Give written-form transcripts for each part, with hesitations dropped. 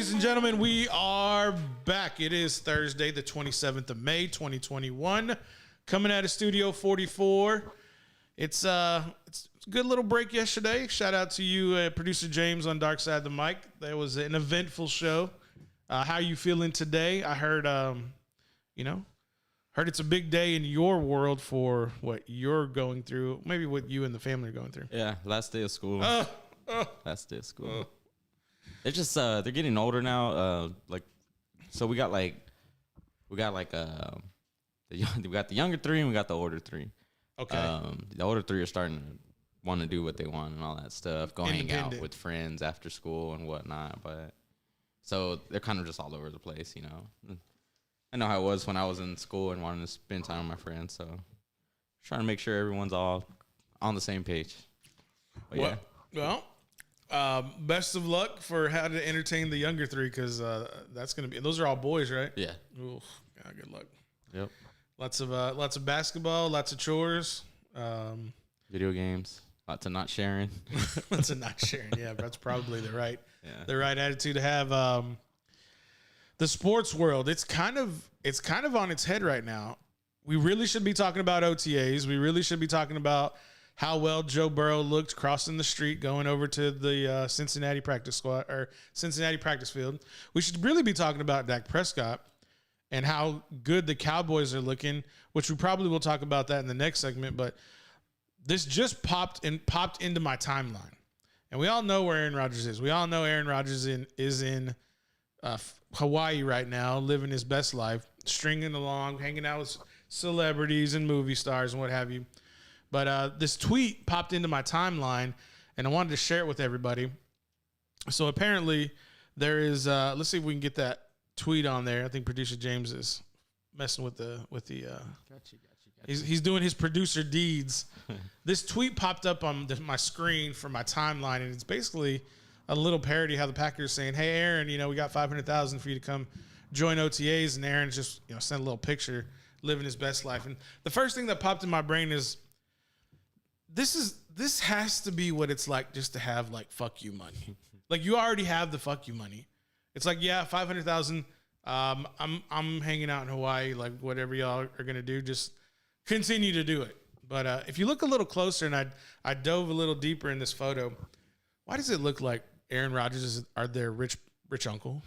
ladies and gentlemen, we are back. It is Thursday, the 27th of May, 2021. Coming out of Studio 44. It's a good little break yesterday. Shout out to you, producer James on Dark Side of the Mic. That was an eventful show. How are you feeling today? I heard, heard it's a big day in your world for what you're going through, maybe what you and the family are going through. Yeah, last day of school. Last day of school. It's just they're getting older now. So we got the younger three and we got the older three. Okay. The older three are starting to want to do what they want and all that stuff. Go hang out with friends after school and whatnot. But so they're kind of just all over the place, you know. I know how it was when I was in school and wanted to spend time with my friends. So trying to make sure everyone's all on the same page. But best of luck for how to entertain the younger three, because that's going to be. Those are all boys, right? Yeah. Ooh, God, good luck. Yep. Lots of basketball, lots of chores, video games, lots of not sharing. lots of not sharing. Yeah, that's probably the right attitude to have. The sports world, it's kind of on its head right now. We really should be talking about OTAs. We really should be talking about how well Joe Burrow looked crossing the street, going over to the Cincinnati practice field. We should really be talking about Dak Prescott and how good the Cowboys are looking, which we probably will talk about that in the next segment. But this just popped into my timeline, and we all know where Aaron Rodgers is. We all know Aaron Rodgers is in Hawaii right now, living his best life, stringing along, hanging out with celebrities and movie stars and what have you. But this tweet popped into my timeline, and I wanted to share it with everybody. So apparently there is, let's see if we can get that tweet on there. I think producer James is messing with the. Got you. He's doing his producer deeds. This tweet popped up on my screen for my timeline, and it's basically a little parody how the Packers saying, "Hey Aaron, we got 500,000 for you to come join OTAs," and Aaron just sent a little picture living his best life. And the first thing that popped in my brain is, this has to be what it's like just to have like fuck you money. Like, you already have the fuck you money. It's like, yeah, 500,000. I'm hanging out in Hawaii. Like, whatever y'all are gonna do, just continue to do it. But if you look a little closer, and I dove a little deeper in this photo, why does it look like Aaron Rodgers are their rich uncle?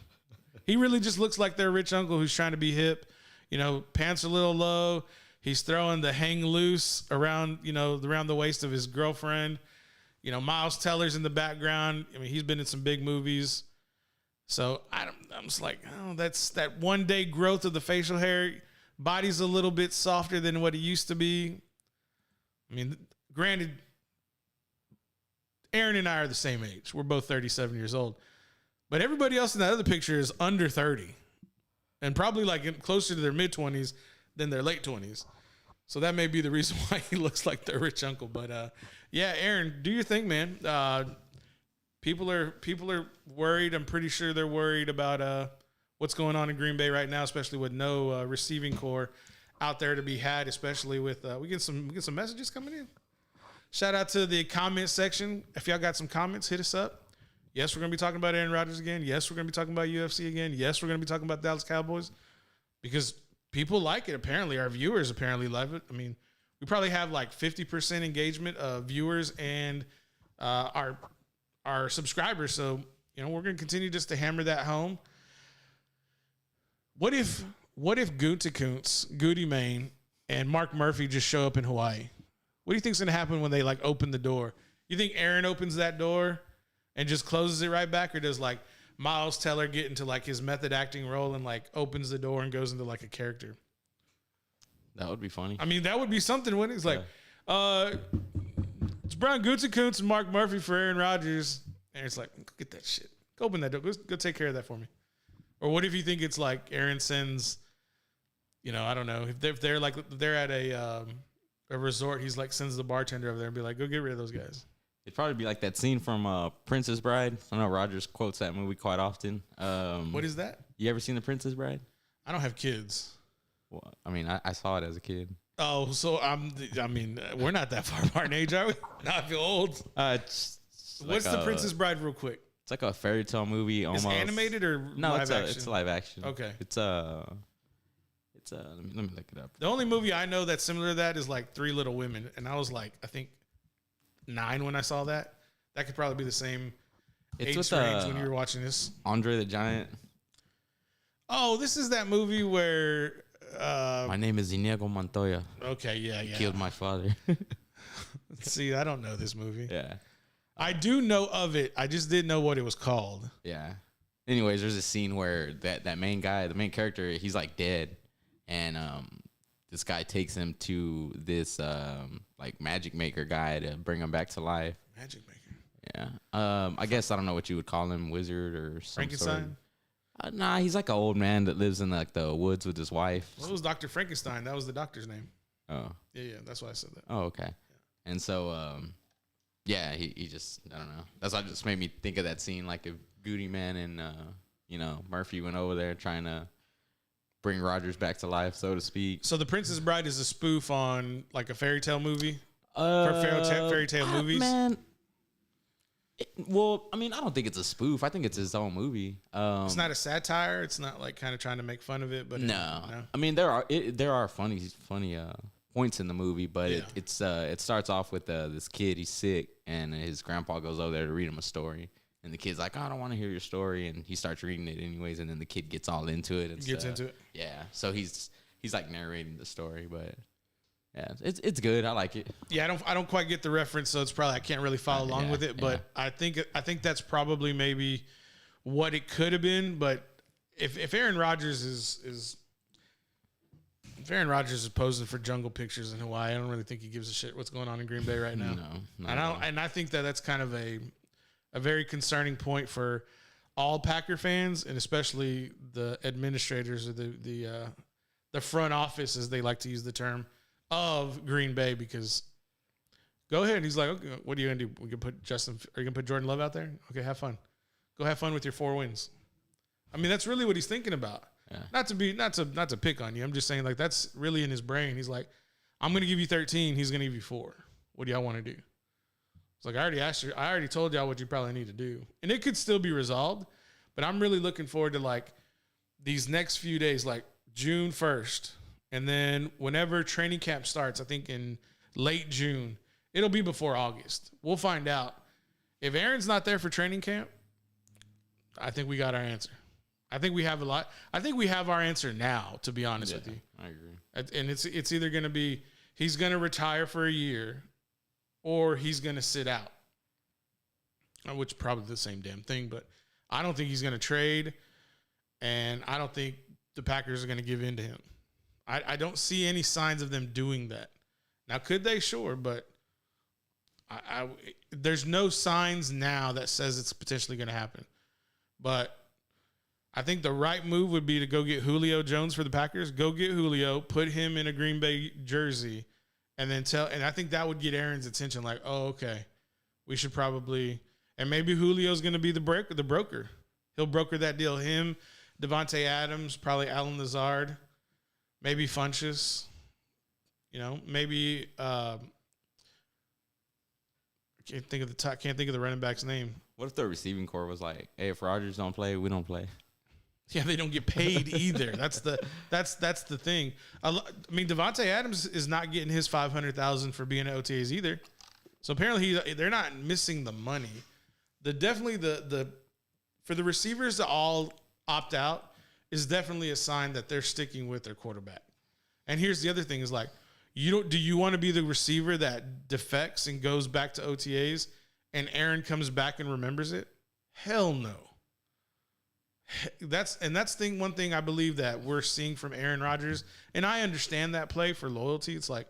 He really just looks like their rich uncle who's trying to be hip. Pants are a little low. He's throwing the hang loose around the waist of his girlfriend. Miles Teller's in the background. I mean, he's been in some big movies. So I'm just like, that's that 1 day growth of the facial hair. Body's a little bit softer than what it used to be. I mean, granted, Aaron and I are the same age. We're both 37 years old. But everybody else in that other picture is under 30. And probably like closer to their mid-20s than their late 20s. So that may be the reason why he looks like their rich uncle. But yeah, Aaron, do your thing, man. People are worried. I'm pretty sure they're worried about what's going on in Green Bay right now, especially with no receiving core out there to be had, especially with we get some messages coming in. Shout out to the comment section. If y'all got some comments, hit us up. Yes, we're going to be talking about Aaron Rodgers again. Yes, we're going to be talking about UFC again. Yes, we're going to be talking about Dallas Cowboys, because people like it. Apparently, our viewers apparently love it. I mean, we probably have like 50% engagement of viewers and our subscribers. So, we're going to continue just to hammer that home. What if Gutekunst, Goody Mane, and Mark Murphy just show up in Hawaii? What do you think's going to happen when they like open the door? You think Aaron opens that door and just closes it right back, or does like Miles Teller get into like his method acting role and like opens the door and goes into like a character? That would be funny. I mean, that would be something when it's like, it's Brian Gutekunst and Mark Murphy for Aaron Rodgers. And it's like, go get that shit. Go open that door. Go take care of that for me. Or what if you think it's like Aaron sends, I don't know, if they're at a resort, he's like sends the bartender over there and be like, go get rid of those guys. It'd probably be like that scene from Princess Bride. I know Rodgers quotes that movie quite often. What is that? You ever seen The Princess Bride? I don't have kids. Well, I mean, I saw it as a kid. Oh, so we're not that far apart in age, are we? Now I feel old. What's the Princess Bride real quick? It's like a fairy tale movie almost. Is it animated or no? live action? It's live action. Okay. It's let me look it up. The only movie I know that's similar to that is like Three Little Women, and I was like, I think 9 when I saw that. That could probably be the same age range when you were watching this. Andre the Giant. Oh, this is that movie where. My name is Inigo Montoya. Okay, yeah. Killed my father. See, I don't know this movie. Yeah. I do know of it. I just didn't know what it was called. Yeah. Anyways, there's a scene where that main guy, the main character, he's like dead. And this guy takes him to this like magic maker guy to bring him back to life. Magic maker. Yeah. I guess I don't know what you would call him, wizard or some Frankenstein? Sort. Nah, he's like an old man that lives in like the woods with his wife. Well, it was Dr. Frankenstein. That was the doctor's name. Oh. Yeah. That's why I said that. Oh, okay. Yeah. And so, yeah, he just, I don't know. That's what just made me think of that scene, like if Goody Man and, Murphy went over there trying to bring Rodgers back to life, so to speak. So The Princess Bride is a spoof on like a fairy tale movie? For fairy tale movies? Man. Well, I mean, I don't think it's a spoof. I think it's his own movie. It's not a satire. It's not like kind of trying to make fun of it. But no. I mean, there are funny points in the movie, but it starts off with this kid. He's sick, and his grandpa goes over there to read him a story, and the kid's like, "I don't want to hear your story," and he starts reading it anyways, and then the kid gets all into it. And gets into it. Yeah. So he's like narrating the story, but. Yeah, it's good. I like it. Yeah, I don't quite get the reference, so it's probably I can't really follow along with it. But I think that's probably maybe what it could have been. But if Aaron Rodgers is posing for Jungle Pictures in Hawaii, I don't really think he gives a shit what's going on in Green Bay right now. No, and I think that's kind of a very concerning point for all Packer fans, and especially the administrators or the front office, as they like to use the term, of Green Bay. Because go ahead. He's like, okay, what are you gonna do? We can put are you gonna put Jordan Love out there? Okay, have fun. Go have fun with your 4 wins. I mean, that's really what he's thinking about. Yeah. Not to pick on you. I'm just saying, like, that's really in his brain. He's like, I'm gonna give you 13. He's gonna give you 4. What do y'all want to do? It's like, I already asked you. I already told y'all what you probably need to do, and it could still be resolved. But I'm really looking forward to like these next few days, like June 1st. And then whenever training camp starts, I think in late June, it'll be before August. We'll find out. If Aaron's not there for training camp, I think we got our answer. I think we have a lot. I think we have our answer now, to be honest with you. I agree. And it's either going to be he's going to retire for a year or he's going to sit out, which is probably the same damn thing. But I don't think he's going to trade, and I don't think the Packers are going to give in to him. I don't see any signs of them doing that. Now, could they? Sure, but there's no signs now that says it's potentially going to happen. But I think the right move would be to go get Julio Jones for the Packers. Go get Julio, put him in a Green Bay jersey, and then and I think that would get Aaron's attention. Like, oh, okay, we should probably, and maybe Julio's going to be the broker. He'll broker that deal. Him, Devontae Adams, probably Alan Lazard. Maybe Funchess, maybe can't think of the running back's name. What if the receiving corps was like, "Hey, if Rodgers don't play, we don't play." Yeah, they don't get paid either. That's the thing. I mean, Devontae Adams is not getting his $500,000 for being at OTAs either. So apparently they're not missing the money. Definitely for the receivers to all opt out is definitely a sign that they're sticking with their quarterback. And here's the other thing is like, do you want to be the receiver that defects and goes back to OTAs and Aaron comes back and remembers it? Hell no. That's one thing I believe that we're seeing from Aaron Rodgers. And I understand that play for loyalty. It's like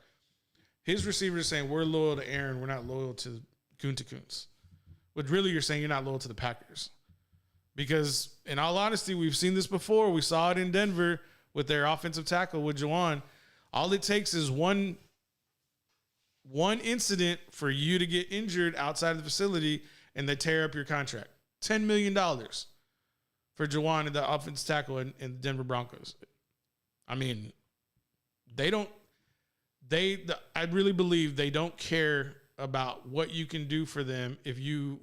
his receivers saying we're loyal to Aaron. We're not loyal to Kunta Kunz. But really you're saying you're not loyal to the Packers. Because, in all honesty, we've seen this before. We saw it in Denver with their offensive tackle with Juwan. All it takes is one incident for you to get injured outside of the facility, and they tear up your contract. $10 million for Juwan and the offensive tackle in the Denver Broncos. I mean, I really believe they don't care about what you can do for them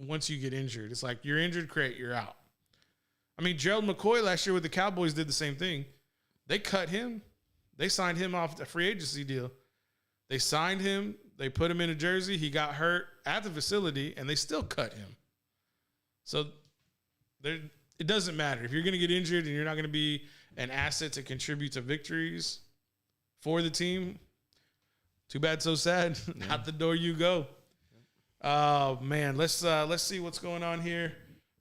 once you get injured. It's like, you're injured, great, you're out. I mean, Gerald McCoy last year with the Cowboys did the same thing. They cut him. They signed him off a free agency deal. They signed him. They put him in a jersey. He got hurt at the facility, and they still cut him. So it doesn't matter. If you're going to get injured and you're not going to be an asset to contribute to victories for the team, too bad, so sad. Yeah. Out the door you go. Man, let's see what's going on here.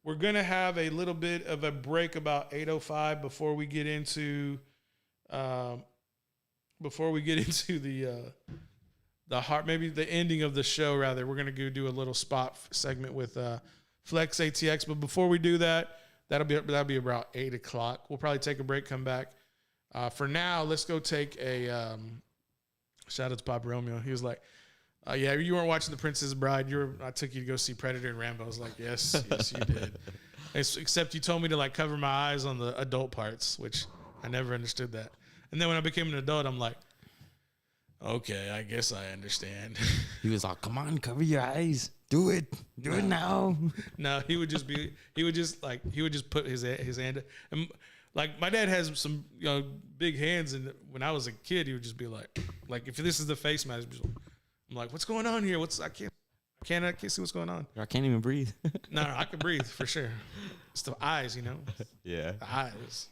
We're gonna have a little bit of a break about 8:05 before we get into the heart, maybe the ending of the show. Rather, we're gonna go do a little spot segment with FLXATX. But before we do that, that'll be about 8 o'clock. We'll probably take a break, come back. For now, let's go take a. Shout out to Pop Romeo. He was like, yeah, you weren't watching The Princess Bride. I took you to go see Predator and Rambo. I was like, yes, you did. Except you told me to like cover my eyes on the adult parts, which I never understood that. And then when I became an adult, I'm like, okay, I guess I understand. He was like, come on, cover your eyes. Do it. Do it now. No, he would just put his hand. And like, my dad has some, big hands, and when I was a kid, he would just be like if this is the face mask, I'm like, what's going on here? I can't see what's going on. I can't even breathe. No, I can breathe for sure. It's the eyes, Yeah. The eyes.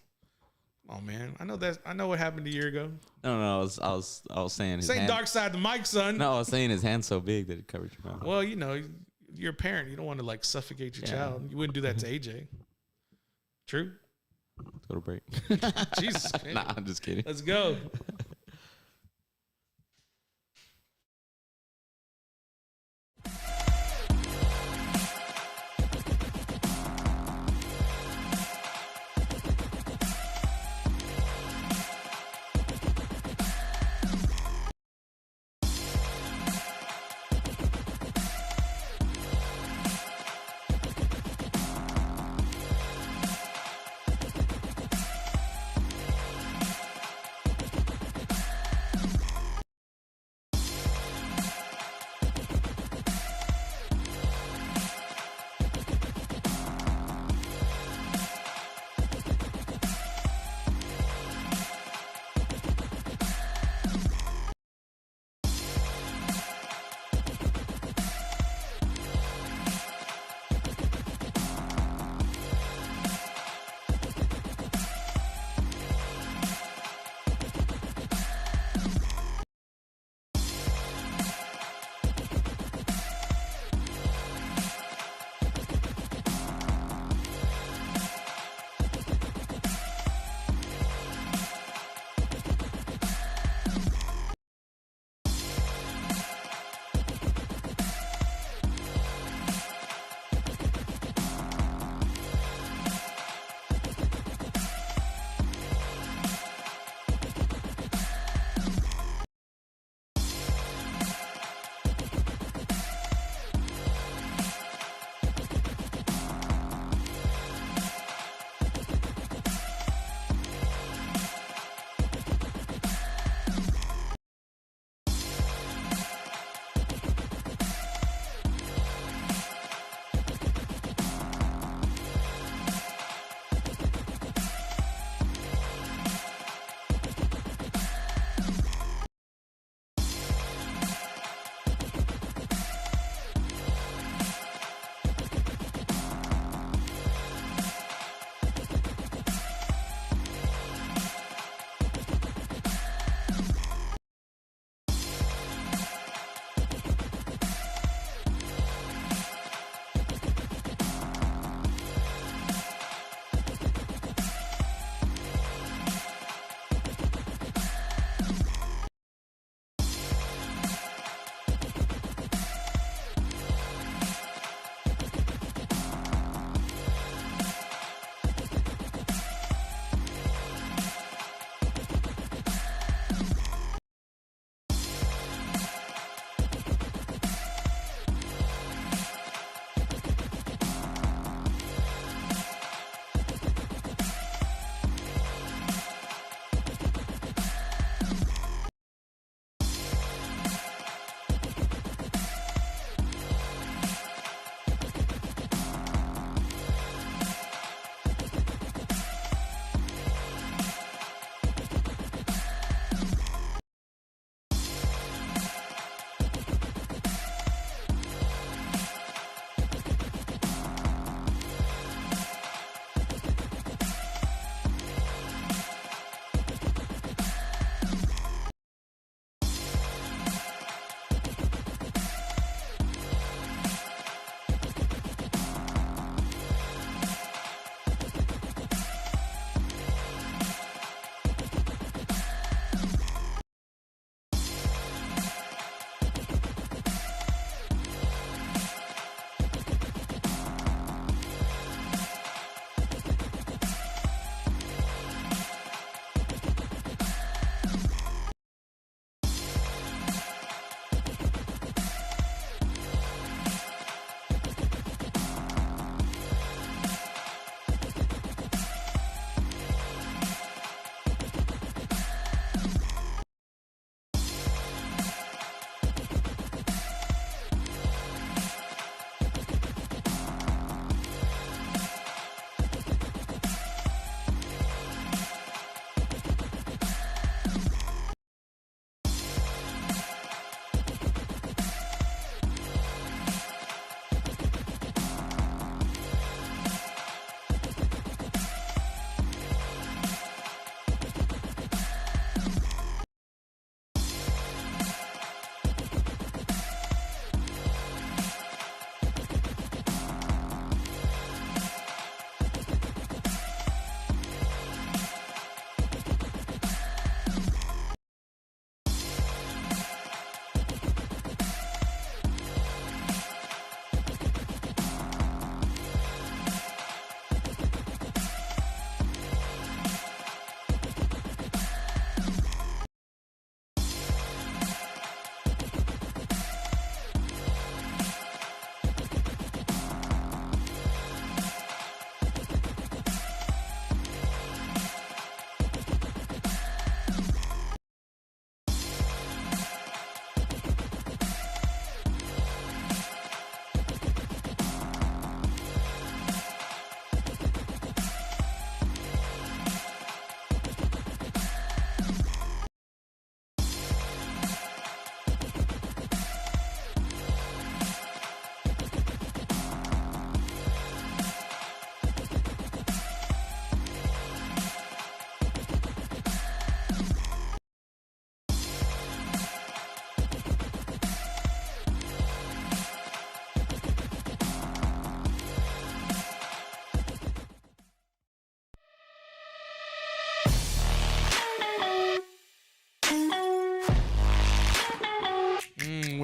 Oh man, I know what happened a year ago. No, I was saying his hand. Dark side of the mic, son. No, I was saying his hand's so big that it covered your mouth. Well, you're a parent. You don't want to like suffocate your child. You wouldn't do that to AJ. True. Let's go to break. Jesus. Nah, I'm just kidding. Let's go.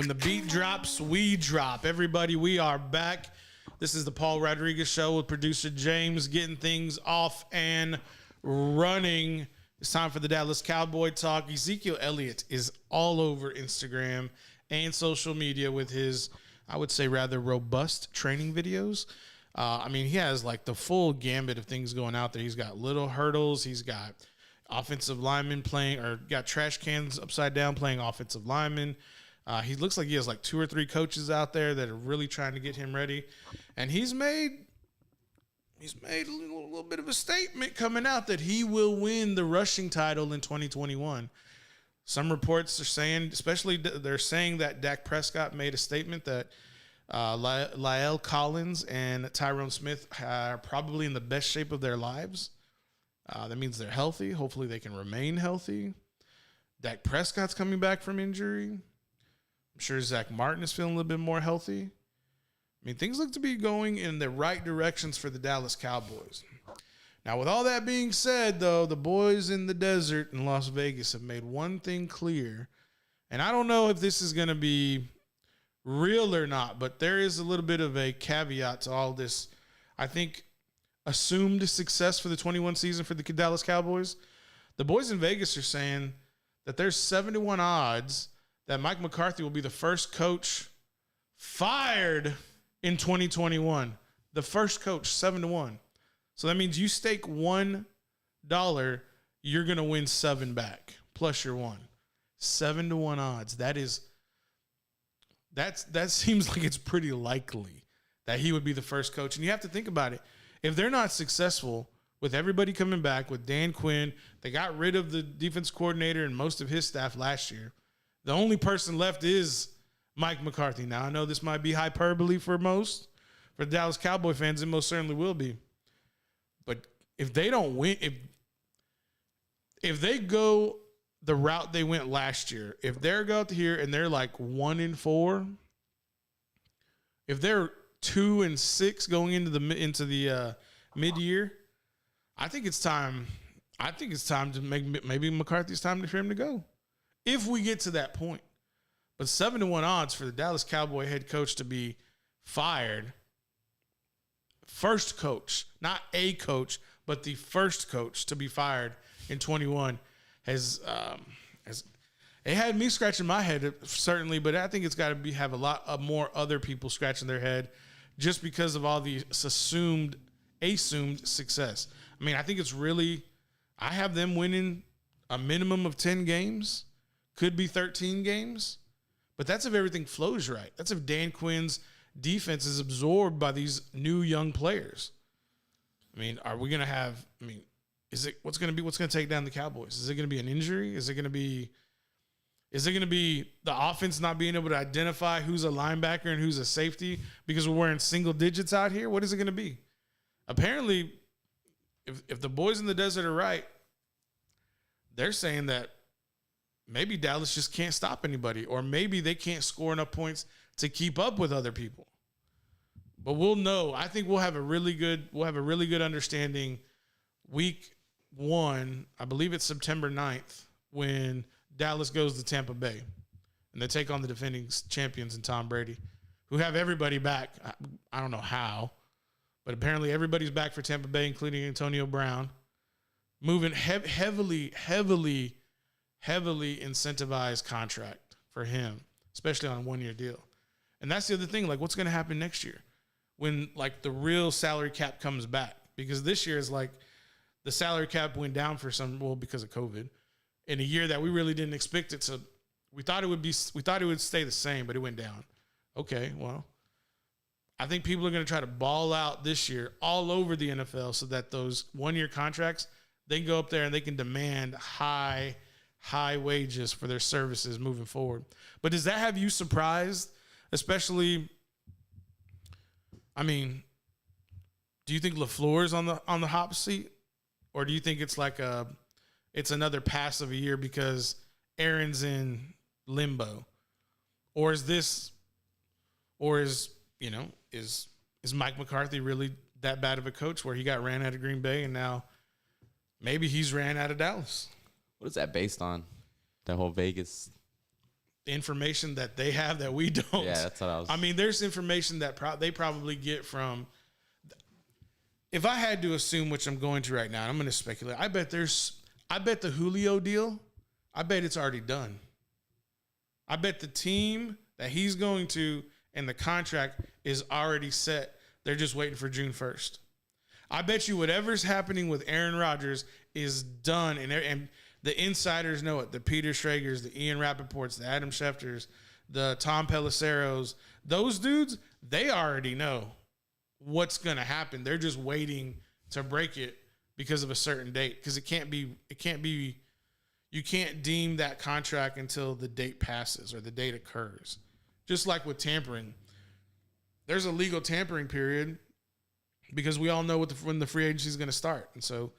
when the beat drops, we drop. Everybody, we are back. This is the Paul Rodriguez Show with producer James, getting things off and running. It's time for the Dallas Cowboy Talk. Ezekiel Elliot is all over Instagram and social media with his, I would say, rather robust training videos. He has like the full gambit of things going out there. He's got little hurdles. He's got offensive linemen playing, or got trash cans upside down playing offensive linemen. He looks like he has like 2 or 3 coaches out there that are really trying to get him ready. And he's made a little bit of a statement coming out that he will win the rushing title in 2021. Some reports are saying, especially they're saying that Dak Prescott made a statement that La'el Collins and Tyrone Smith are probably in the best shape of their lives. That means they're healthy. Hopefully they can remain healthy. Dak Prescott's coming back from injury. I'm sure Zach Martin is feeling a little bit more healthy. Things look to be going in the right directions for the Dallas Cowboys. Now, with all that being said, though, the boys in the desert in Las Vegas have made one thing clear. And I don't know if this is going to be real or not, but there is a little bit of a caveat to all this. I think assumed success for the 21 season for the Dallas Cowboys. The boys in Vegas are saying that there's 71 odds that Mike McCarthy will be the first coach fired in 2021. The first coach, 7-1. So that means you stake $1, you're going to win 7 back, plus your 1. 7-1 odds. That seems like it's pretty likely that he would be the first coach. And you have to think about it. If they're not successful with everybody coming back, with Dan Quinn, they got rid of the defense coordinator and most of his staff last year. The only person left is Mike McCarthy. Now, I know this might be hyperbole for most. For the Dallas Cowboy fans, it most certainly will be. But if they don't win, if they go the route they went last year, if they're out here and they're like 1-4, if they're 2-6 going into the mid-year, I think it's time. I think it's time to maybe McCarthy's time for him to go, if we get to that point. But 7-1 odds for the Dallas Cowboy head coach to be fired. First coach, not a coach, but the first coach to be fired in 21 has it had me scratching my head, certainly, but I think it's got to have a lot of more other people scratching their head just because of all the assumed success. I think it's really, I have them winning a minimum of 10 games, could be 13 games, but that's if everything flows right. That's if Dan Quinn's defense is absorbed by these new young players. Are we going to have, what's going to take down the Cowboys? Is it going to be an injury? Is it going to be the offense not being able to identify who's a linebacker and who's a safety because we're wearing single digits out here? What is it going to be? Apparently, if the boys in the desert are right, they're saying that maybe Dallas just can't stop anybody, or maybe they can't score enough points to keep up with other people. But we'll know. I think we'll have a really good understanding week 1. I believe it's September 9th when Dallas goes to Tampa Bay and they take on the defending champions and Tom Brady, who have everybody back. I don't know how, but apparently everybody's back for Tampa Bay, including Antonio Brown, moving heavily incentivized contract for him, especially on a 1-year deal. And that's the other thing, like what's going to happen next year when like the real salary cap comes back? Because this year is like the salary cap went down because of COVID in a year that we really didn't expect it to. We thought it would stay the same, but it went down. Okay, well, I think people are going to try to ball out this year all over the NFL so that those 1-year contracts, they can go up there and they can demand high wages for their services moving forward. But does that have you surprised? Especially, do you think LaFleur's on the hot seat, or do you think it's like it's another pass of a year because Aaron's in limbo, or is Mike McCarthy really that bad of a coach where he got ran out of Green Bay and now maybe he's ran out of Dallas? What is that based on? That whole Vegas information that they have that we don't. Yeah, that's what I was. I mean, there's information that they probably get from. If I had to assume, which I'm going to right now, and I'm going to speculate. I bet the Julio deal, I bet it's already done. I bet the team that he's going to and the contract is already set. They're just waiting for June 1st. I bet you whatever's happening with Aaron Rodgers is done, and the insiders know it. The Peter Schrager's, the Ian Rappaports, the Adam Schefters, the Tom Pelisseros, those dudes, they already know what's going to happen. They're just waiting to break it because of a certain date. Because you can't deem that contract until the date passes or the date occurs. Just like with tampering, there's a legal tampering period because we all know when the free agency is going to start. And so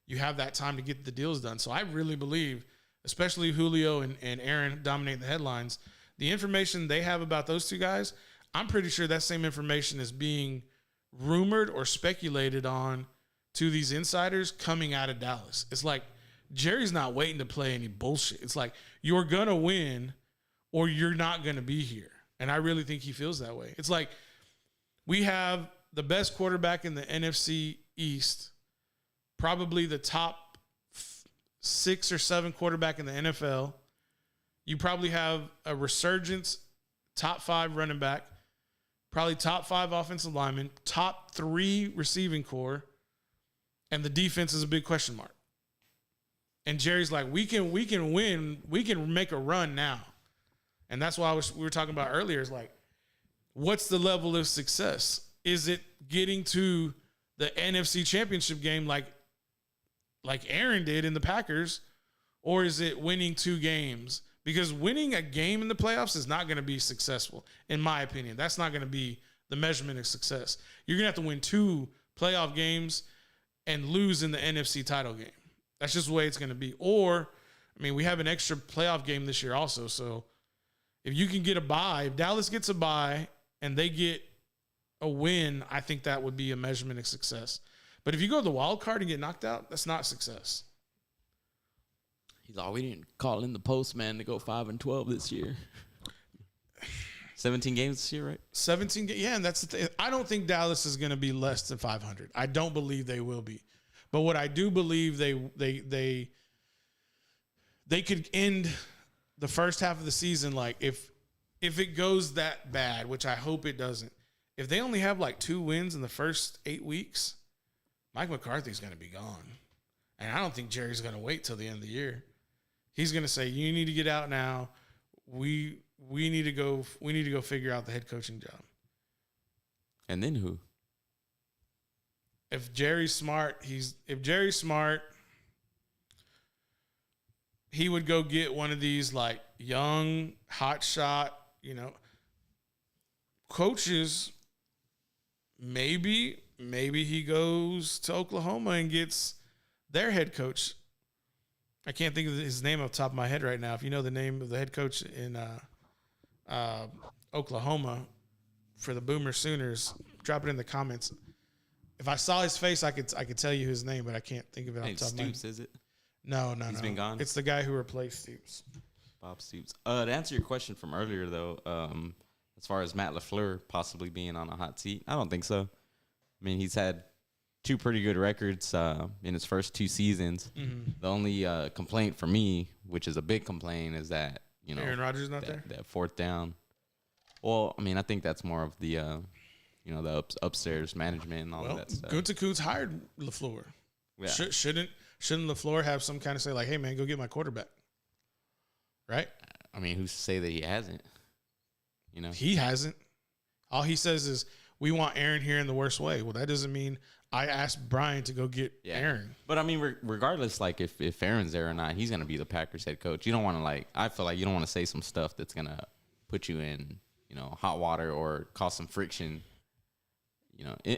you have that time to get the deals done. So I really believe, especially Julio and Aaron dominate the headlines, the information they have about those two guys, I'm pretty sure that same information is being rumored or speculated on to these insiders coming out of Dallas. It's like Jerry's not waiting to play any bullshit. It's like you're going to win or you're not going to be here. And I really think he feels that way. It's like we have the best quarterback in the NFC East, probably the top 6 or 7 quarterback in the NFL. You probably have a resurgence, top 5 running back, probably top 5 offensive lineman, top 3 receiving core, and the defense is a big question mark. And Jerry's like, we can win, we can make a run now. And that's why we were talking about earlier is like, what's the level of success? Is it getting to the NFC Championship game like Aaron did in the Packers, or is it winning 2 games? Because winning a game in the playoffs is not going to be successful, in my opinion. That's not going to be the measurement of success. You're going to have to win 2 playoff games and lose in the NFC title game. That's just the way it's going to be. Or, I mean, we have an extra playoff game this year also. So if you can get a bye, if Dallas gets a bye and they get a win, I think that would be a measurement of success. But if you go to the wild card and get knocked out, that's not success. He's like, we didn't call in the postman to go 5-12 this year. 17 games this year, right? 17 games. Yeah, and that's the thing. I don't think Dallas is going to be less than 500. I don't believe they will be. But what I do believe they could end the first half of the season like if it goes that bad, which I hope it doesn't. If they only have like 2 wins in the first 8 weeks, Mike McCarthy's going to be gone. And I don't think Jerry's going to wait till the end of the year. He's going to say, you need to get out now. We need to go figure out the head coaching job. And then who? If Jerry's smart, he would go get one of these like young, hot shot, coaches. Maybe he goes to Oklahoma and gets their head coach. I can't think of his name off the top of my head right now. If you know the name of the head coach in Oklahoma for the Boomer Sooners, drop it in the comments. If I saw his face, I could tell you his name, but I can't think of it off the top of my head. Stoops, is it? No. He's been gone? It's the guy who replaced Stoops. Bob Stoops. To answer your question from earlier, though, as far as Matt LaFleur possibly being on a hot seat, I don't think so. I mean, he's had 2 pretty good records in his first 2 seasons. Mm-hmm. The only complaint for me, which is a big complaint, is that, Aaron Rodgers not there? That 4th down. Well, I mean, I think that's more of the, the upstairs management and all of that stuff. Gutekunst hired LaFleur. Yeah. Shouldn't LaFleur have some kind of say like, hey, man, go get my quarterback? Right? I mean, who's to say that he hasn't? He hasn't. All he says is, we want Aaron here in the worst way. Well, that doesn't mean I asked Brian to go get Aaron. But, I mean, regardless, like, if Aaron's there or not, he's going to be the Packers head coach. You don't want to, I feel like you don't want to say some stuff that's going to put you in, hot water or cause some friction.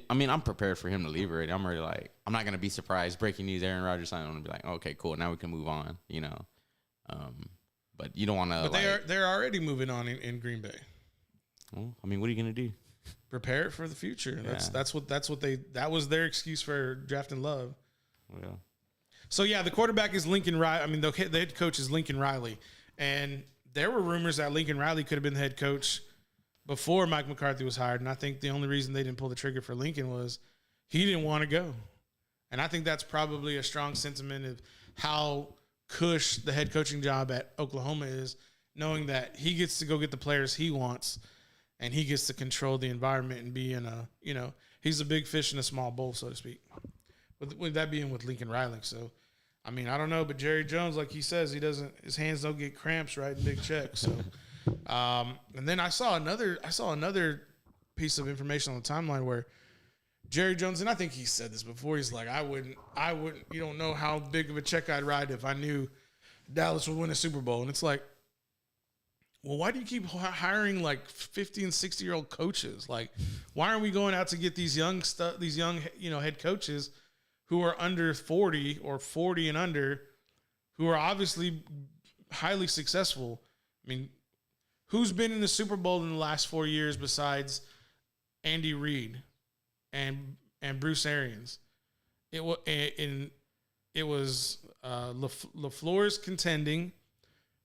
I'm prepared for him to leave already. I'm already I'm not going to be surprised. Breaking news, Aaron Rodgers signed. I'm going to be like, okay, cool. Now we can move on, But you don't want to. But they're already moving on in Green Bay. Well, I mean, what are you going to do? Prepare it for the future. Yeah. That was their excuse for drafting Love. Yeah. So yeah, the quarterback is Lincoln Riley. I mean, the head coach is Lincoln Riley, and there were rumors that Lincoln Riley could have been the head coach before Mike McCarthy was hired. And I think the only reason they didn't pull the trigger for Lincoln was he didn't want to go. And I think that's probably a strong sentiment of how cush the head coaching job at Oklahoma is, knowing that he gets to go get the players he wants and he gets to control the environment and be in a, he's a big fish in a small bowl, so to speak. With that being with Lincoln Riley. So, I mean, I don't know, but Jerry Jones, like he says, his hands don't get cramps writing big checks. So, and then I saw another piece of information on the timeline where Jerry Jones, and I think he said this before, he's like, I wouldn't, you don't know how big of a check I'd write if I knew Dallas would win a Super Bowl. And it's like, well, why do you keep hiring like 50 and 60-year-old coaches? Like, why aren't we going out to get these young head coaches who are under 40 or 40 and under, who are obviously highly successful? I mean, who's been in the Super Bowl in the last 4 years besides Andy Reid and Bruce Arians? It was LaFleur's contending.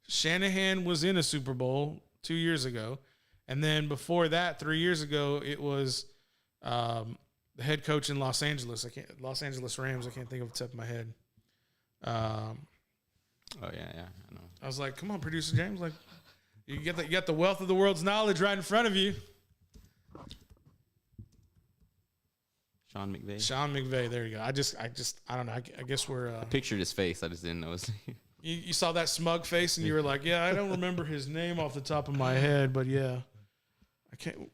Shanahan was in a Super Bowl 2 years ago. And then before that, 3 years ago, it was the head coach in Los Angeles. Los Angeles Rams. I can't think of the top of my head. Oh, yeah, I know. I was like, come on, producer James. Like, you got the wealth of the world's knowledge right in front of you. Sean McVay. Sean McVay. There you go. I don't know. I guess we're. I pictured his face. I just didn't know his name. You saw that smug face and you were like, yeah, I don't remember his name off the top of my head, but yeah. I can't.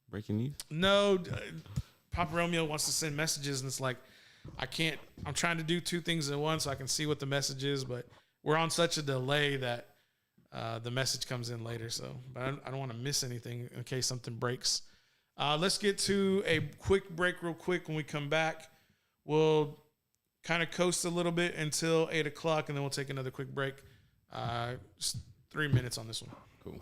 Breaking news? No. Papa Romeo wants to send messages and it's like, I can't. I'm trying to do two things at once so I can see what the message is, but we're on such a delay that the message comes in later. So, but I don't want to miss anything in case something breaks. Let's get to a quick break real quick. When we come back, we'll kind of coast a little bit until 8 o'clock, and then we'll take another quick break. Just 3 minutes on this one. Cool.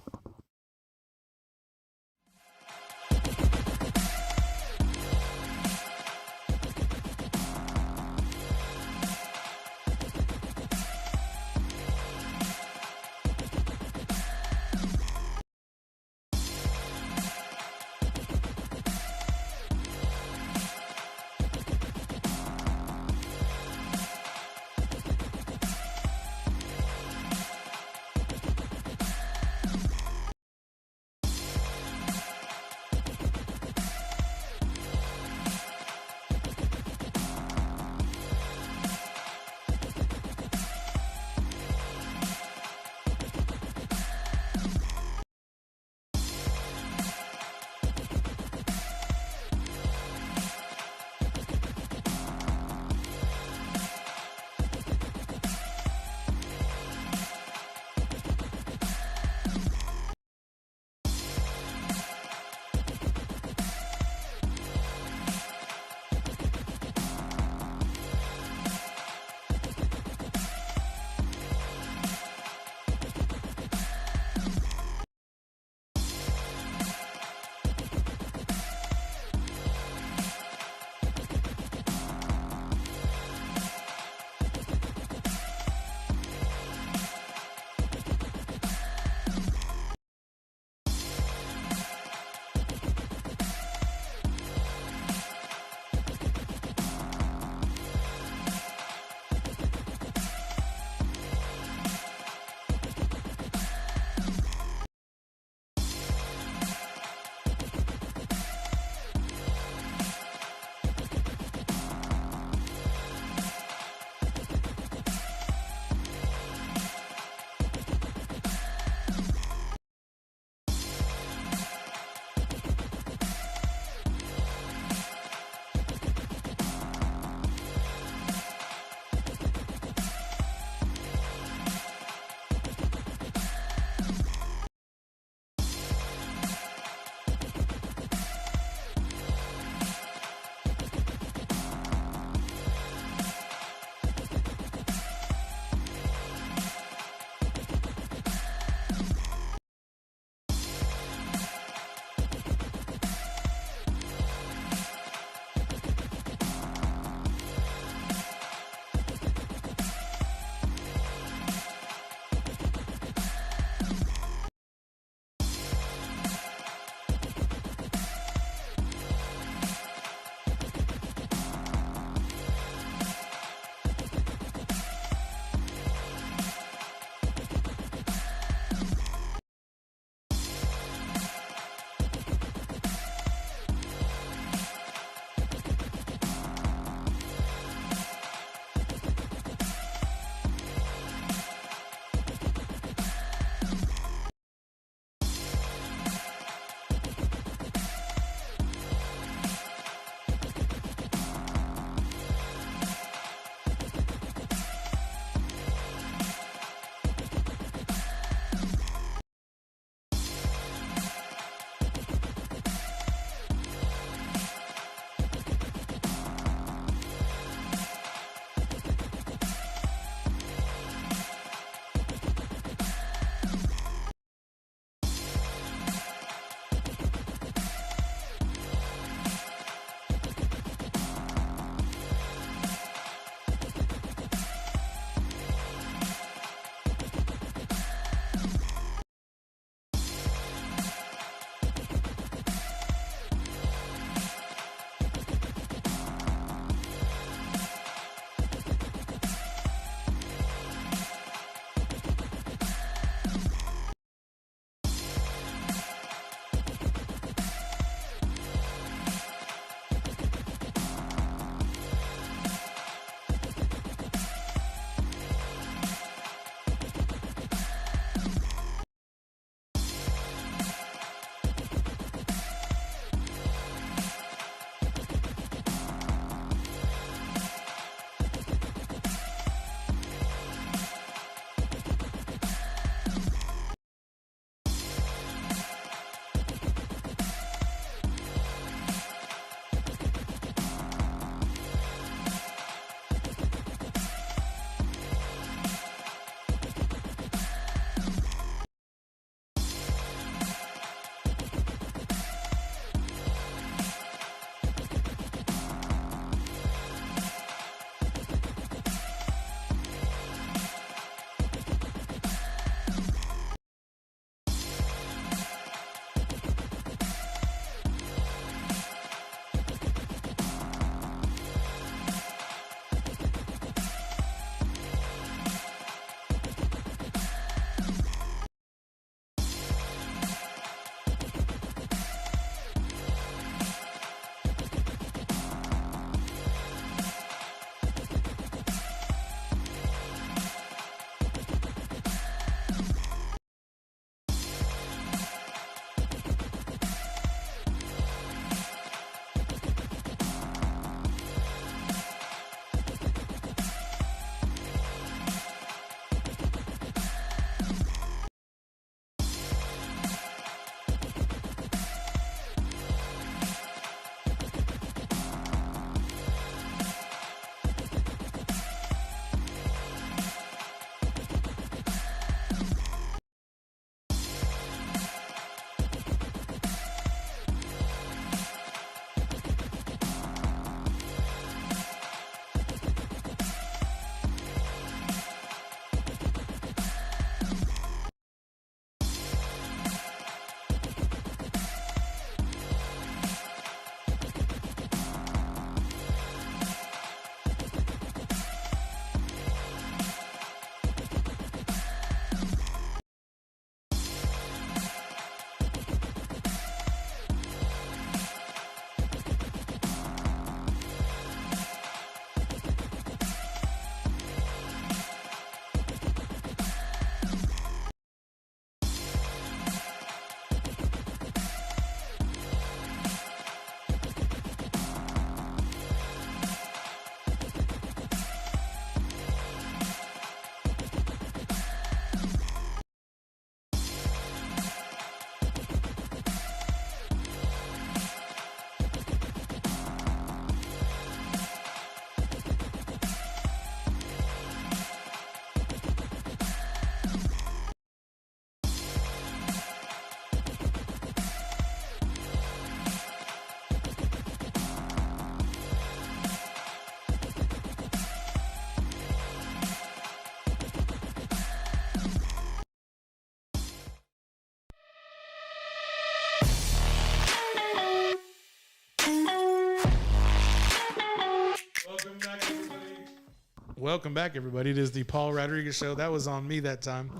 Welcome back, everybody. It is the Paul Rodriguez Show. That was on me that time.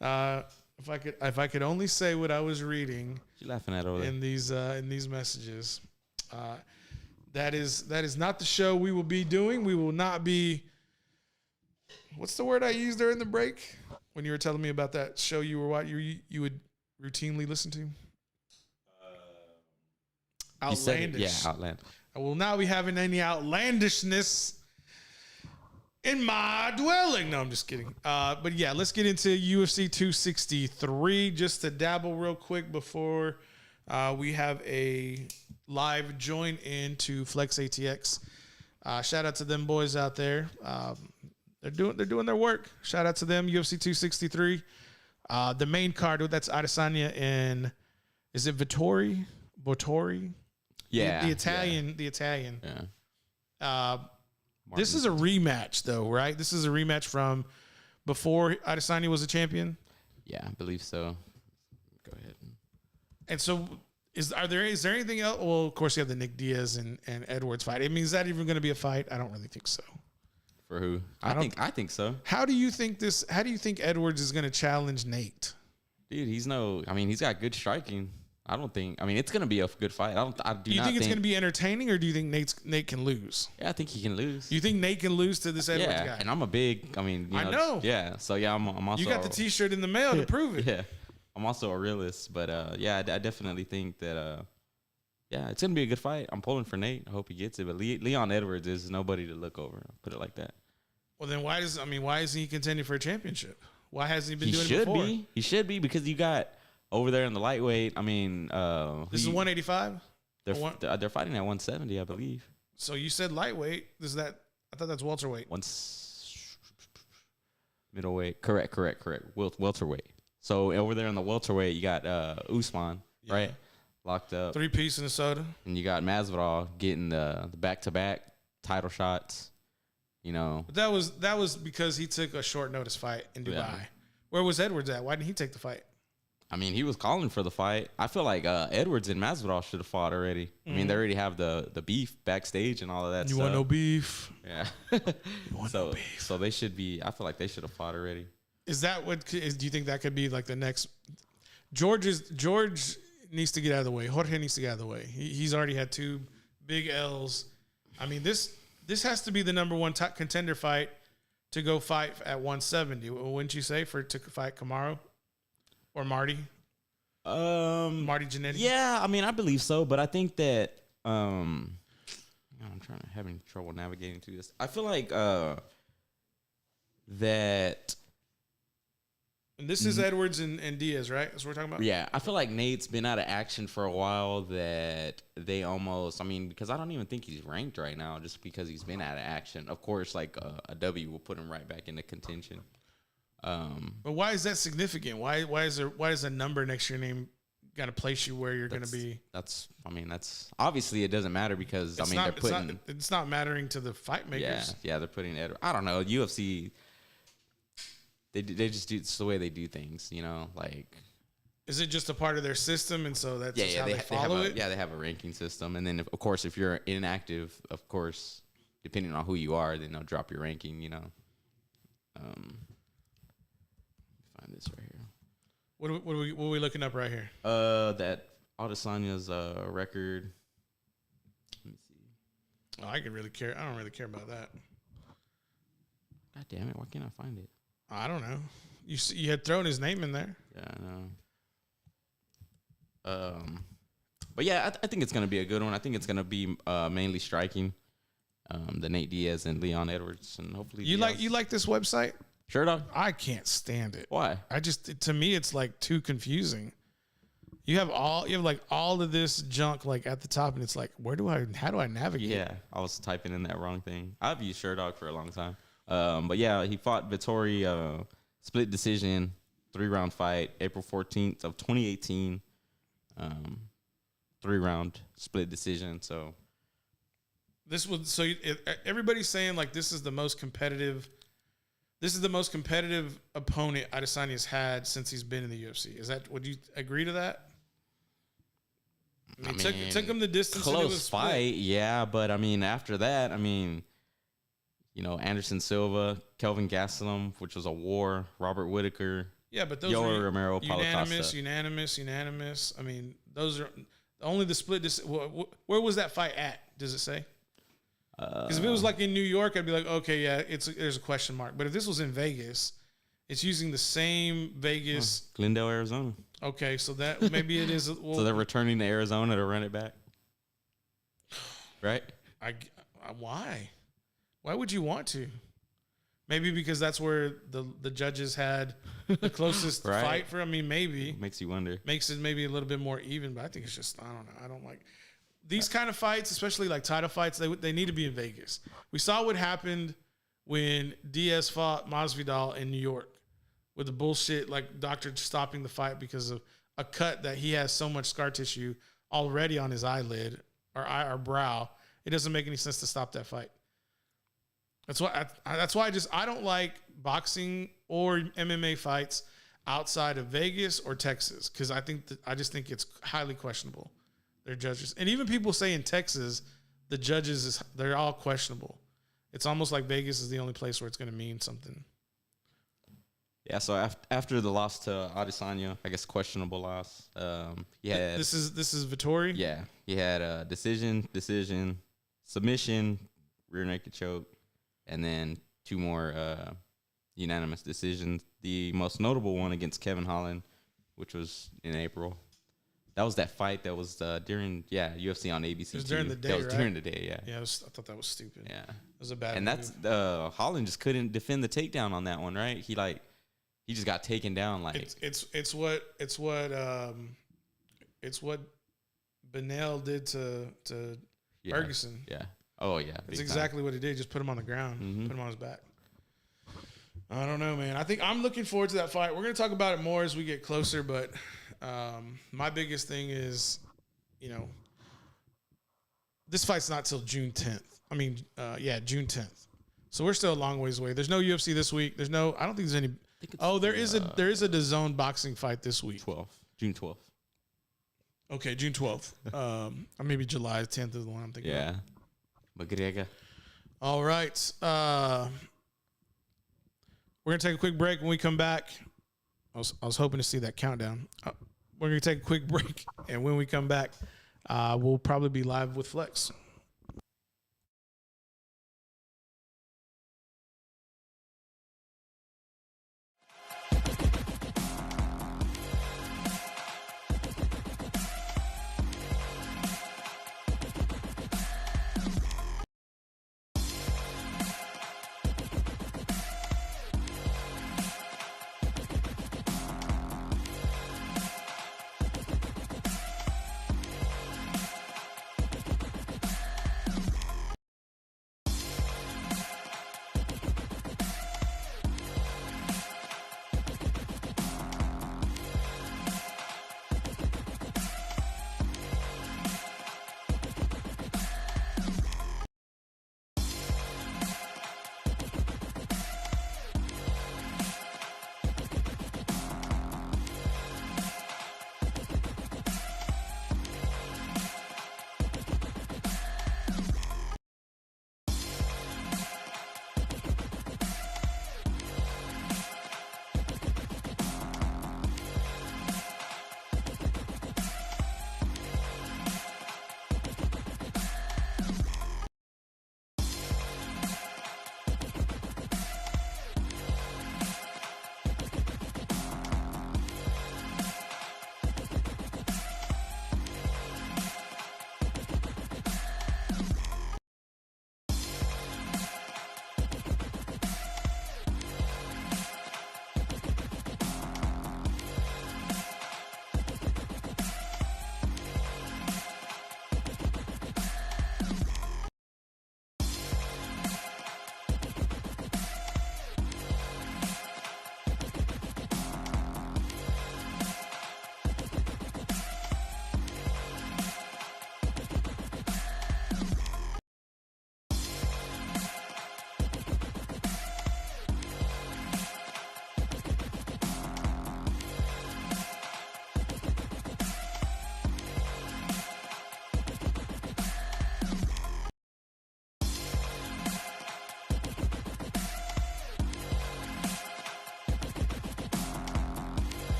If I could only say what I was reading, you laughing at over in these messages, that is not the show we will be doing. We will not be. What's the word I used during the break when you were telling me about that show you would routinely listen to? Outlandish. Outlandish. I will not be having any outlandishness in my dwelling. No, I'm just kidding. But yeah, let's get into UFC 263 just to dabble real quick before we have a live join into FLXATX. Shout out to them boys out there. They're doing their work. Shout out to them. UFC 263. The main card, that's Adesanya and is it Vittori? Yeah. The Italian. Yeah. This is a rematch, though, right? This is a rematch from before Adesanya was a champion. Yeah, I believe so. Go ahead. And so, is there anything else? Well, of course, you have the Nick Diaz and Edwards fight. I mean, is that even going to be a fight? I don't really think so. For who? I think so. How do you think Edwards is going to challenge Nate? Dude, he's got good striking. It's going to be a good fight. Do you think it's going to be entertaining, or do you think Nate can lose? Yeah, I think he can lose. You think Nate can lose to this Edwards guy? Yeah, and I'm a big, I know. Yeah, so yeah, I'm also. You got the T-shirt in the mail to prove it. Yeah, I'm also a realist, but yeah, I definitely think that it's going to be a good fight. I'm pulling for Nate. I hope he gets it, but Leon Edwards is nobody to look over. I'll put it like that. Well, then why isn't he contending for a championship? Why hasn't he been doing it before? He should be because you got over there in the lightweight. This is 185. They're fighting at 170, I believe. So you said lightweight. I thought that's welterweight. Middleweight. Correct. Welterweight. So over there in the welterweight, you got Usman, right? Locked up. 3-piece in the soda. And you got Masvidal getting the back-to-back title shots. But that was because he took a short notice fight in Dubai. Yeah. Where was Edwards at? Why didn't he take the fight? He was calling for the fight. I feel like Edwards and Masvidal should have fought already. Mm-hmm. They already have the beef backstage and all of that stuff. You want no beef? Yeah. No beef. So they should be. I feel like they should have fought already. Is that what? Do you think that could be like the next? George needs to get out of the way. Jorge needs to get out of the way. He's already had 2 big L's. This has to be the number 1 contender fight to go fight at 170. Wouldn't you say to fight Kamaru? Or Marty? Marty Jannetty? Yeah, I believe so, but I think that I'm having trouble navigating through this. I feel like that. And this is Edwards and Diaz, right? That's what we're talking about? Yeah, I feel like Nate's been out of action for a while, that they almost, because I don't even think he's ranked right now just because he's been out of action. Of course, like a W will put him right back into contention. But why is that significant? Why is a number next to your name got to place you where you're going to be? That's obviously it doesn't matter because they're putting it's not mattering to the fight makers. Yeah, they're putting Edward. I don't know, UFC. They just do, it's the way they do things, like. Is it just a part of their system, and so that's how they follow it? Yeah, they have a ranking system, and then of course if you're inactive, of course, depending on who you are, then they'll drop your ranking. Find this right here. What are we looking up right here? That Adesanya's record. Let me see. Oh, I don't really care about that. God damn it! Why can't I find it? I don't know. You had thrown his name in there. Yeah, I know. But yeah, I think it's gonna be a good one. I think it's gonna be mainly striking. The Nate Diaz and Leon Edwards, and hopefully you like this website. Sure, dog. I can't stand it. Why? To me, it's like too confusing. You have all of this junk like at the top, and it's like, how do I navigate? Yeah, I was typing in that wrong thing. I've used Sherdog for a long time. But yeah, he fought Vittori, split decision, 3-round fight, April 14th of 2018. 3-round split decision. So everybody's saying like this is the most competitive opponent Adesanya's had since he's been in the UFC. Would you agree to that? Took him the distance. Close fight, yeah, but after that, Anderson Silva, Kelvin Gastelum, which was a war, Robert Whitaker. Yeah, but those Yoel are Romero, unanimous. I mean, those are only the split. Where was that fight at? Does it say? Because if it was like in New York, I'd be like, okay, yeah, there's a question mark. But if this was in Vegas, it's using the same Vegas. Glendale, Arizona. Okay, so that maybe it is. Well, so they're returning to Arizona to run it back, right? Why? Why would you want to? Maybe because that's where the judges had the closest right. fight for. I mean, maybe makes you wonder. Makes it maybe a little bit more even, but I think it's just I don't know. I don't like these kind of fights, especially like title fights. They need to be in Vegas. We saw what happened when Diaz fought Masvidal in New York with the bullshit like doctor stopping the fight because of a cut that he has so much scar tissue already on his eyelid or brow. It doesn't make any sense to stop that fight. That's why I don't like boxing or MMA fights outside of Vegas or Texas because I just think it's highly questionable. Their judges, and even people say in Texas, the judges they're all questionable. It's almost like Vegas is the only place where it's going to mean something. Yeah. So after the loss to Adesanya, I guess questionable loss. He had this is Vettori. Yeah, he had a decision, submission, rear naked choke. And then 2 more unanimous decisions. The most notable one against Kevin Holland, which was in April. That was that fight that was during UFC on ABC. It was during the day, That was right? during the day, yeah. Yeah, I thought that was stupid. Yeah. It was a bad and move. that's Holland just couldn't defend the takedown on that one, right? He just got taken down like it's what Benel did to Ferguson. Yeah. Oh, yeah. That's exactly what he did. Just put him on the ground, put him on his back. I don't know, man. I think I'm looking forward to that fight. We're going to talk about it more as we get closer, but my biggest thing is, this fight's not till June 10th. I mean, June 10th. So we're still a long ways away. There's no UFC this week. I don't think there's any. There is a DAZN boxing fight this week. June 12th. Okay, June 12th. Or maybe July 10th is the one I'm thinking about. McGregor. All right. We're going to take a quick break. When we come back, I was hoping to see that countdown. We're going to take a quick break, and when we come back, we'll probably be live with Flex.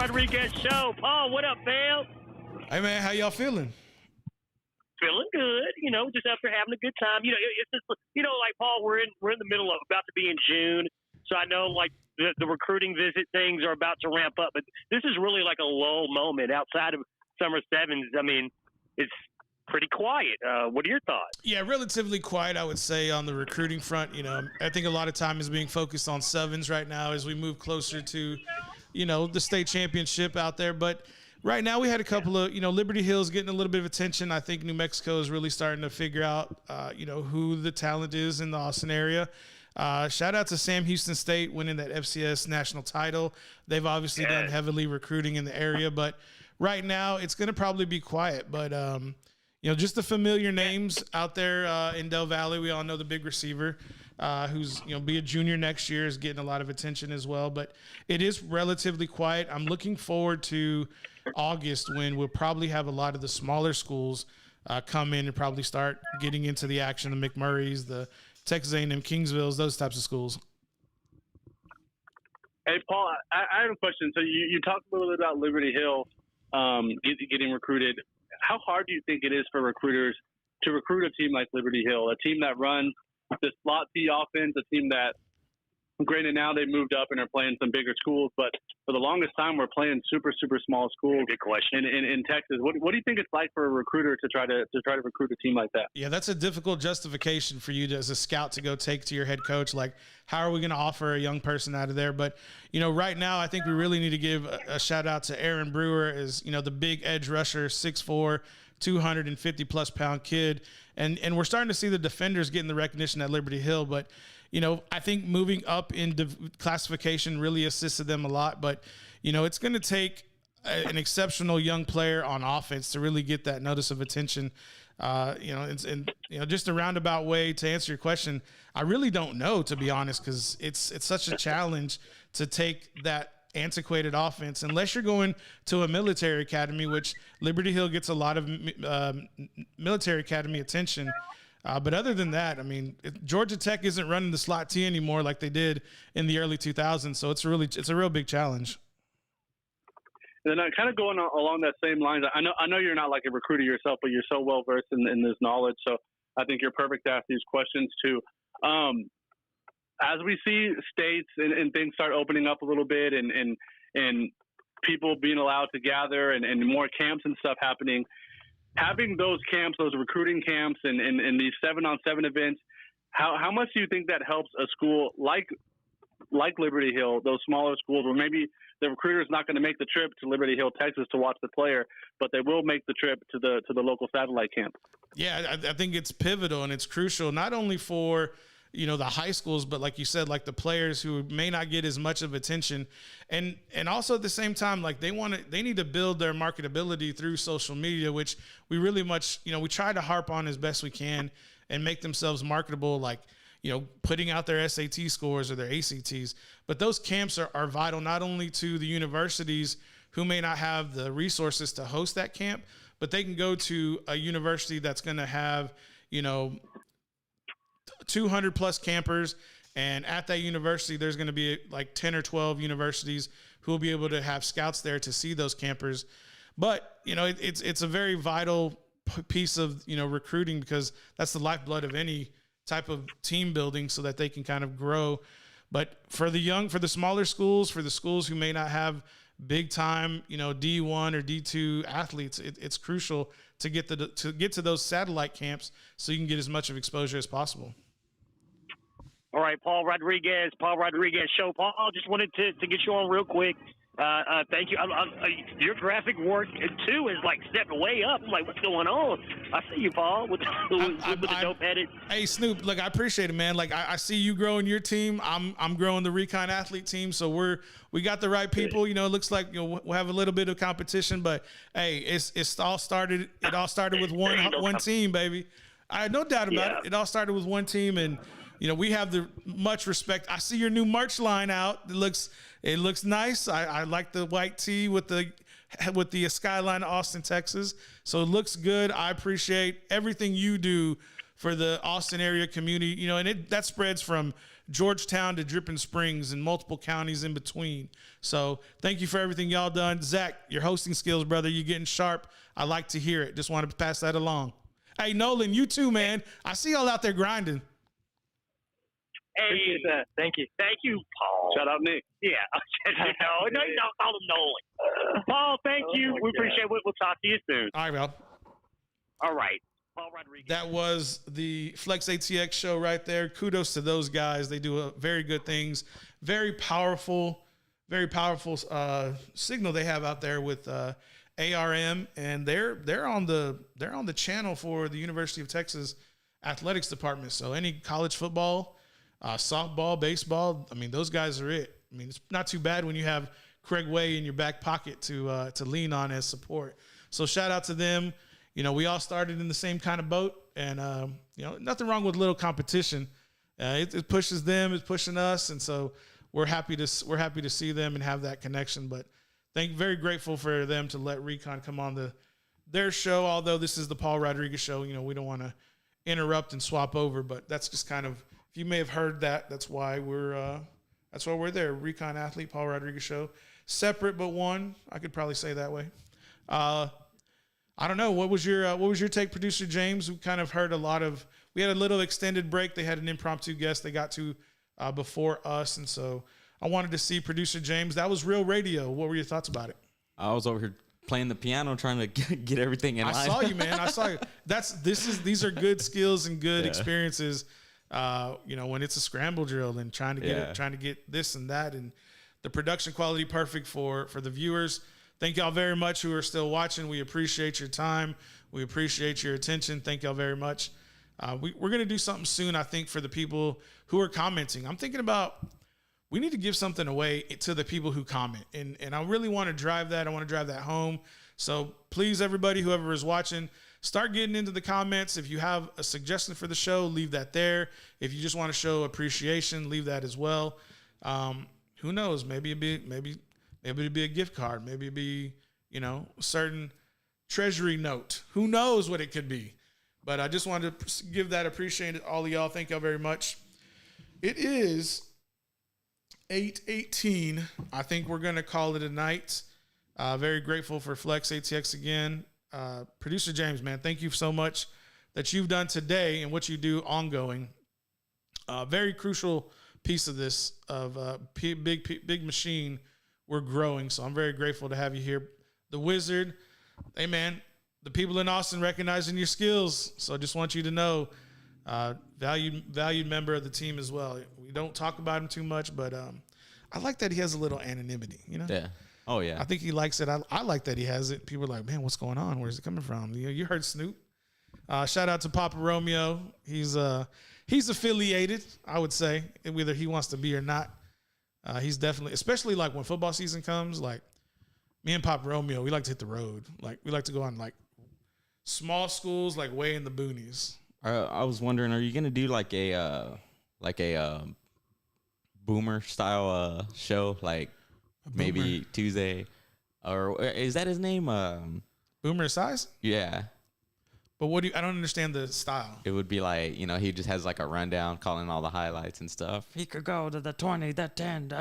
Rodriguez Show. Paul, what up, fam? Hey, man, how y'all feeling? Feeling good, just after having a good time. It's just, like Paul, we're in the middle of about to be in June, so I know like the recruiting visit things are about to ramp up, but this is really like a lull moment outside of Summer Sevens. I mean, it's pretty quiet. What are your thoughts? Yeah, relatively quiet, I would say, on the recruiting front. I think a lot of time is being focused on sevens right now as we move closer to, the state championship out there. But right now we had a couple of, Liberty Hill's getting a little bit of attention. I think New Mexico is really starting to figure out, who the talent is in the Austin area. Shout out to Sam Houston State winning that FCS national title. They've obviously done heavily recruiting in the area, but right now it's going to probably be quiet. But, just the familiar names out there in Del Valle. We all know the big receiver who's, be a junior next year is getting a lot of attention as well. But it is relatively quiet. I'm looking forward to August when we'll probably have a lot of the smaller schools come in and probably start getting into the action, the McMurrays, the Texas A&M Kingsvilles, those types of schools. Hey, Paul, I have a question. So you talked a little bit about Liberty Hill getting recruited. How hard do you think it is for recruiters to recruit a team like Liberty Hill, a team that runs the slot C offense, a team that, granted, now they've moved up and are playing some bigger schools, but for the longest time we're playing super, super small schools. Good question. In Texas. What do you think it's like for a recruiter to try to recruit a team like that? Yeah, that's a difficult justification for you as a scout to go take to your head coach. Like, how are we going to offer a young person out of there? But, right now I think we really need to give a shout out to Aaron Brewer as, the big edge rusher, 6'4", 250-plus pound kid. And we're starting to see the defenders getting the recognition at Liberty Hill. But, I think moving up in classification really assisted them a lot. But, it's going to take an exceptional young player on offense to really get that notice of attention. Just a roundabout way to answer your question, I really don't know, to be honest, because it's such a challenge to take that antiquated offense unless you're going to a military academy, which Liberty Hill gets a lot of military academy attention. But other than that, I mean, Georgia Tech isn't running the slot T anymore like they did in the early 2000s. So it's a real big challenge. And then kind of going along that same lines, I know you're not like a recruiter yourself, but you're so well versed in this knowledge. So I think you're perfect to ask these questions too. As we see states and things start opening up a little bit and people being allowed to gather and more camps and stuff happening, having those camps, those recruiting camps and these 7-on-7 events, how much do you think that helps a school like Liberty Hill, those smaller schools where maybe the recruiter is not going to make the trip to Liberty Hill, Texas to watch the player, but they will make the trip to the local satellite camp? Yeah, I think it's pivotal and it's crucial, not only for the high schools, but like you said, like the players who may not get as much of attention, and also at the same time, like they need to build their marketability through social media, which we really much, we try to harp on as best we can and make themselves marketable, like, putting out their SAT scores or their ACTs. But those camps are vital not only to the universities who may not have the resources to host that camp, but they can go to a university that's going to have, 200 plus campers, and at that university there's going to be like 10 or 12 universities who will be able to have scouts there to see those campers. But it's a very vital piece of recruiting, because that's the lifeblood of any type of team building, so that they can kind of grow. But for the smaller schools, for the schools who may not have big time D1 or D2 athletes, it's crucial to get to those satellite camps so you can get as much of exposure as possible. All right, Paul Rodriguez Show. Paul, just wanted to get you on real quick. Thank you. Your graphic work too is like stepped way up. I'm like, what's going on? I see you, Paul, with the dope edit. Hey, Snoop, look, I appreciate it, man. Like I see you growing your team. I'm growing the Recon Athlete team. So we got the right people. It looks like we'll have a little bit of competition, but hey, it all started with one team, baby. I had no doubt about it. It all started with one team, and we have the much respect. I see your new merch line out. It looks nice. I like the white tee with the skyline of Austin, Texas. So it looks good. I appreciate everything you do for the Austin area community, you know, and that spreads from Georgetown to Dripping Springs and multiple counties in between. So thank you for everything y'all done. Zach, your hosting skills, brother, you're getting sharp. I like to hear it. Just want to pass that along. Hey, Nolan, you too, man. I see y'all out there grinding. Hey, Appreciate that. Thank you, Paul. Shout out Nick. Yeah, no, don't call him Nolan. Paul, thank you. We appreciate it. We'll talk to you soon. All right, Val. All right. Paul Rodriguez. That was the FLXATX show right there. Kudos to those guys. They do very good things. Very powerful signal they have out there with ARM, and they're on the channel for the University of Texas athletics department. So any college football, softball, baseball, I mean, those guys are it. I mean, it's not too bad when you have Craig Way in your back pocket to lean on as support. So shout out to them. You know, we all started in the same kind of boat, and you know, nothing wrong with little competition. It pushes them, it's pushing us, and so we're happy to see them and have that connection. But very grateful for them to let Recon come on their show. Although this is the Paul Rodriguez show, you know, we don't want to interrupt and swap over, but that's just kind of, if you may have heard that, that's why we're there. Recon athlete, Paul Rodriguez show, separate but one. I could probably say that way. I don't know. What was your take, Producer James? We kind of heard we had a little extended break. They had an impromptu guest they got to before us. And so I wanted to see Producer James. That was real radio. What were your thoughts about it? I was over here playing the piano, trying to get everything in line. I saw you, man. I saw you. These are good skills and good experiences. You know, when it's a scramble drill and trying to get this and that, and the production quality perfect for the viewers. Thank y'all very much who are still watching. We appreciate your time. We appreciate your attention. Thank y'all very much. We're going to do something soon, I think, for the people who are commenting. I'm thinking about, we need to give something away to the people who comment. And I really want to drive that. I want to drive that home. So please, everybody, whoever is watching, start getting into the comments. If you have a suggestion for the show, leave that there. If you just want to show appreciation, leave that as well. Who knows? Maybe it'd be a gift card. Maybe it'd be, you know, a certain treasury note. Who knows what it could be? But I just wanted to give that appreciation to all of y'all. Thank y'all very much. It is 8:18. I think we're going to call it a night. Very grateful for FLXATX again. Producer James, man, thank you so much that you've done today and what you do ongoing. Very crucial piece of this, big machine. We're growing, so I'm very grateful to have you here. The Wizard, hey, man, the people in Austin recognizing your skills, so I just want you to know, valued member of the team as well. We don't talk about him too much, but I like that he has a little anonymity, you know? Yeah. Oh, yeah. I think he likes it. I like that he has it. People are like, man, what's going on? Where's it coming from? You heard Snoop. Shout out to Papa Romeo. He's affiliated, I would say, whether he wants to be or not. He's definitely, especially like when football season comes, like me and Papa Romeo, we like to hit the road. Like we like to go on like small schools, like way in the boonies. I was wondering, are you gonna do like a boomer style show, like maybe Tuesday, or is that his name? Boomer Size? Yeah. But I don't understand the style. It would be like, you know, he just has like a rundown calling all the highlights and stuff. He could go to the 20, the 10,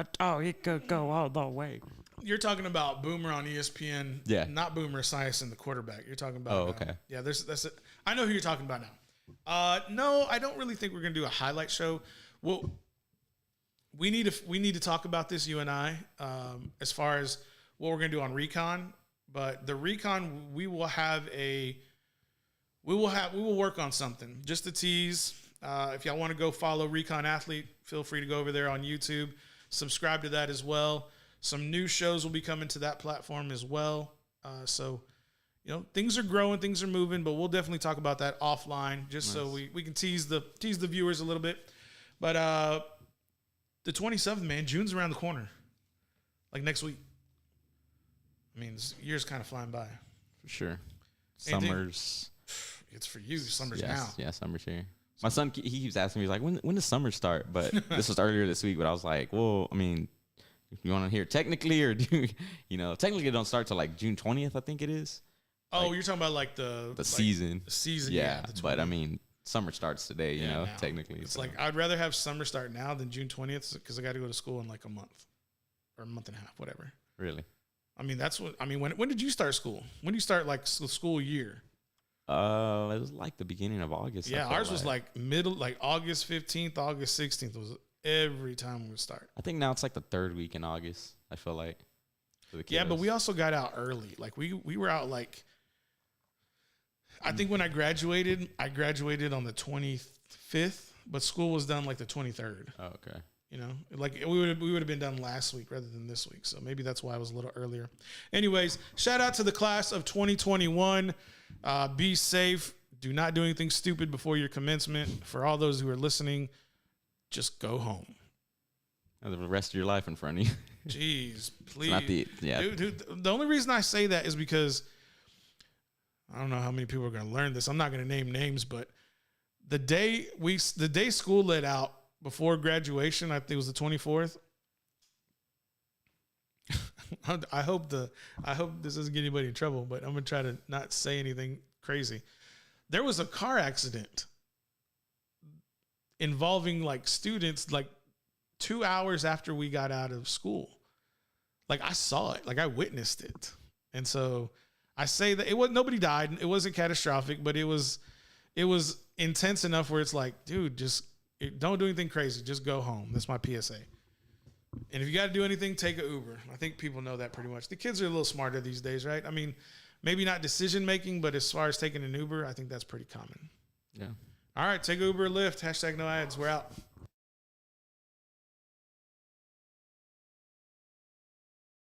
he could go all the way. You're talking about Boomer on ESPN. Yeah. Not Boomer Esiason and the quarterback. You're talking about. Oh, okay. Yeah, that's it. I know who you're talking about now. No, I don't really think we're going to do a highlight show. Well, we need to talk about this, you and I, as far as what we're going to do on Recon. But the Recon, we will work on something. Just to tease. If y'all want to go follow Recon Athlete, feel free to go over there on YouTube. Subscribe to that as well. Some new shows will be coming to that platform as well. So, you know, things are growing, things are moving, but we'll definitely talk about that offline just nice. So we can tease the viewers a little bit. But the 27th, man, June's around the corner. Like next week. I mean, this year's kind of flying by. For sure. Summer's... It's for you. Summer's now. Yeah, summer's here. My son, he keeps asking me, he's like, when does summer start? But this was earlier this week, but I was like, well, I mean, you want to hear technically, or do you know, technically it don't start till like June 20th, I think it is. Oh, like, you're talking about like the season. The season, yeah. But I mean, summer starts today, you know, now. technically. It's like I'd rather have summer start now than June 20th because I got to go to school in like a month or a month and a half, whatever. Really? I mean, when did you start school? When do you start like school year? It was like the beginning of August. Yeah, ours was like August 15th, August 16th was every time we would start. I think now it's like the third week in August, I feel like. Yeah, but we also got out early. Like we were out like, I think when I graduated on the 25th, but school was done like the 23rd. Oh, okay. You know, like we would have been done last week rather than this week. So maybe that's why I was a little earlier. Anyways, shout out to the class of 2021. Be safe. Do not do anything stupid before your commencement. For all those who are listening, just go home. And the rest of your life in front of you. Jeez, please. Dude, the only reason I say that is because I don't know how many people are going to learn this. I'm not going to name names, but the day school let out before graduation, I think it was the 24th. I hope this doesn't get anybody in trouble, but I'm going to try to not say anything crazy. There was a car accident involving like students like 2 hours after we got out of school. Like I saw it, like I witnessed it. And so I say that nobody died. It wasn't catastrophic, but it was intense enough where it's like, dude, just don't do anything crazy. Just go home. That's my PSA. And if you got to do anything, take an Uber. I think people know that pretty much. The kids are a little smarter these days, right? I mean, maybe not decision making, but as far as taking an Uber, I think that's pretty common. Yeah. All right, take Uber or Lyft. #NoAds. We're out.